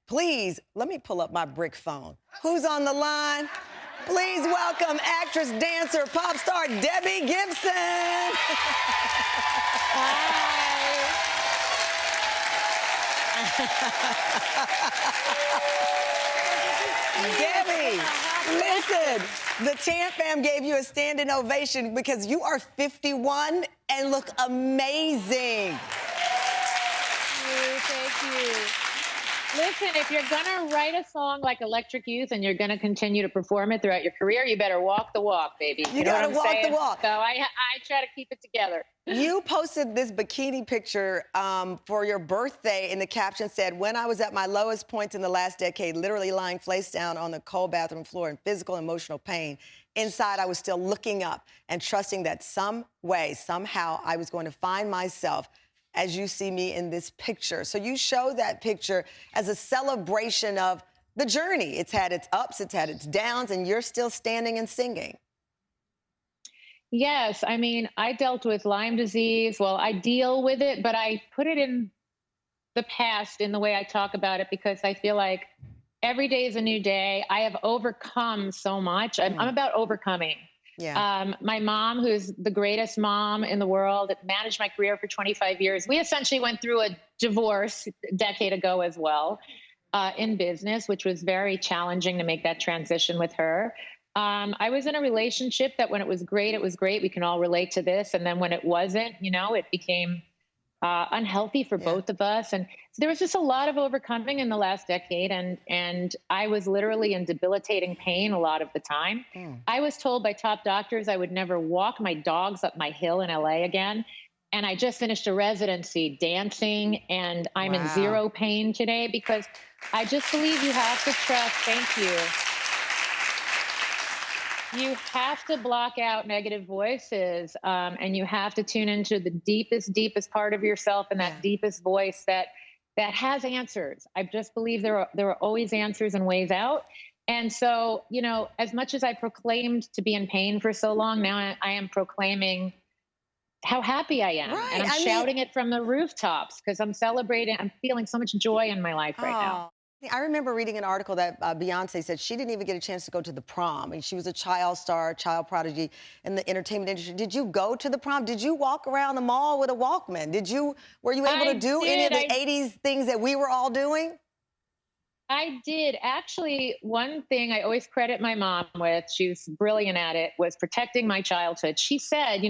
Please, let me pull up my brick phone. Who's on the line? Please welcome actress, dancer, pop star Debbie Gibson. Debbie, listen, the Champ fam gave you a standing ovation because you are 51 and look amazing. Thank you. Listen, if you're gonna write a song like Electric Youth and you're gonna continue to perform it throughout your career, you better walk the walk, baby. You gotta walk the walk. So I try to keep it together. You posted this bikini picture for your birthday, and the caption said, "When I was at my lowest points in the last decade, literally lying face down on the cold bathroom floor in physical and emotional pain, inside I was still looking up and trusting that some way, somehow, I was going to find myself as you see me in this picture." So you show that picture as a celebration of the journey. It's had its ups, it's had its downs, and you're still standing and singing. Yes, I mean, I dealt with Lyme disease. Well, I deal with it, but I put it in the past in the way I talk about it because I feel like every day is a new day. I have overcome so much. I'm about overcoming. Yeah. My mom, who's the greatest mom in the world, managed my career for 25 years. We essentially went through a divorce a decade ago as well in business, which was very challenging to make that transition with her. I was in a relationship that when it was great, it was great. We can all relate to this. And then when it wasn't, it became unhealthy for both of us. And so there was just a lot of overcoming in the last decade. And I was literally in debilitating pain a lot of the time. I was told by top doctors I would never walk my dogs up my hill in LA again. And I just finished a residency dancing, and I'm in zero pain today because I just believe you have to trust. Thank you. You have to block out negative voices, and you have to tune into the deepest part of yourself and that deepest voice that has answers. I just believe there are always answers and ways out. And so, as much as I proclaimed to be in pain for so long, now I am proclaiming how happy I am. Right. And I'm shouting it from the rooftops because I'm celebrating. I'm feeling so much joy in my life right now. I remember reading an article that Beyonce said she didn't even get a chance to go to the prom. And she was a child star, child prodigy in the entertainment industry. Did you go to the prom? Did you walk around the mall with a Walkman? Were you able to do any of the 80s things that we were all doing? I did. Actually, one thing I always credit my mom with, she was brilliant at it, was protecting my childhood. She said,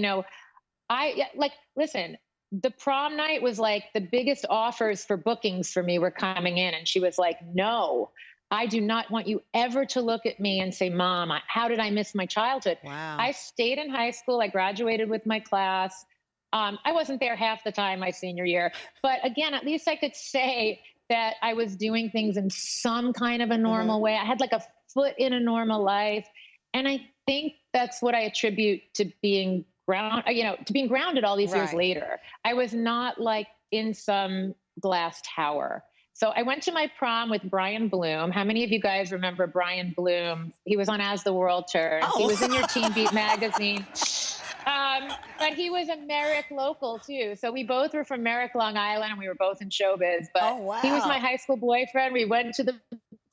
listen, the prom night was like the biggest offers for bookings for me were coming in. And she was like, no, I do not want you ever to look at me and say, Mom, how did I miss my childhood? Wow. I stayed in high school. I graduated with my class. I wasn't there half the time my senior year. But again, at least I could say that I was doing things in some kind of a normal way. I had like a foot in a normal life. And I think that's what I attribute to being grounded all these years later. I was not like in some glass tower. So I went to my prom with Brian Bloom. How many of you guys remember Brian Bloom? He was on As the World Turns. He was in your Teen Beat magazine. But he was a Merrick local too. So we both were from Merrick, Long Island, and we were both in showbiz. But he was my high school boyfriend. We went to the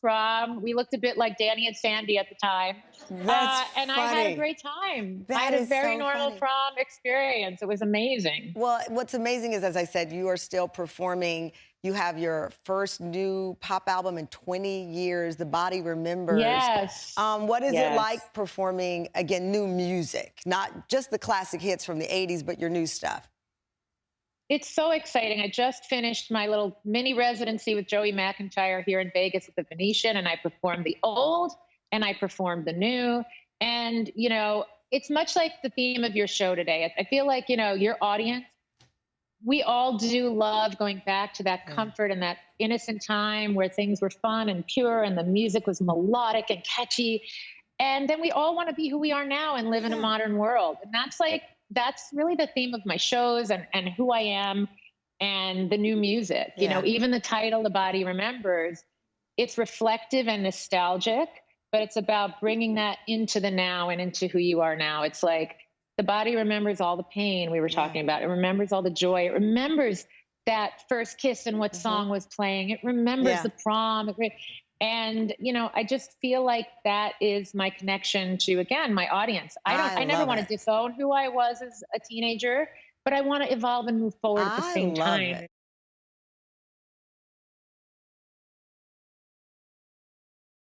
prom. We looked a bit like Danny and Sandy at the time. That's and funny. I had a great time. That I had a is very so normal funny. prom experience. It was amazing. Well, what's amazing is, as I said, you are still performing. You have your first new pop album in 20 years, The Body Remembers. Yes. What is it like performing, again, new music? Not just the classic hits from the 80s, but your new stuff. It's so exciting. I just finished my little mini residency with Joey McIntyre here in Vegas at the Venetian, and I performed the old and I performed the new. And, it's much like the theme of your show today. I feel like, your audience, we all do love going back to that comfort and that innocent time where things were fun and pure and the music was melodic and catchy. And then we all want to be who we are now and live in a modern world. And that's really the theme of my shows and who I am and the new music. Even the title, The Body Remembers, it's reflective and nostalgic, but it's about bringing that into the now and into who you are now. It's like the body remembers all the pain we were talking about. It remembers all the joy. It remembers that first kiss and what Hmm. song was playing. It remembers Yeah. the prom. And, I just feel like that is my connection to, again, my audience. I I never love want to it. disown who I was as a teenager, but I want to evolve and move forward at the I same love time. it.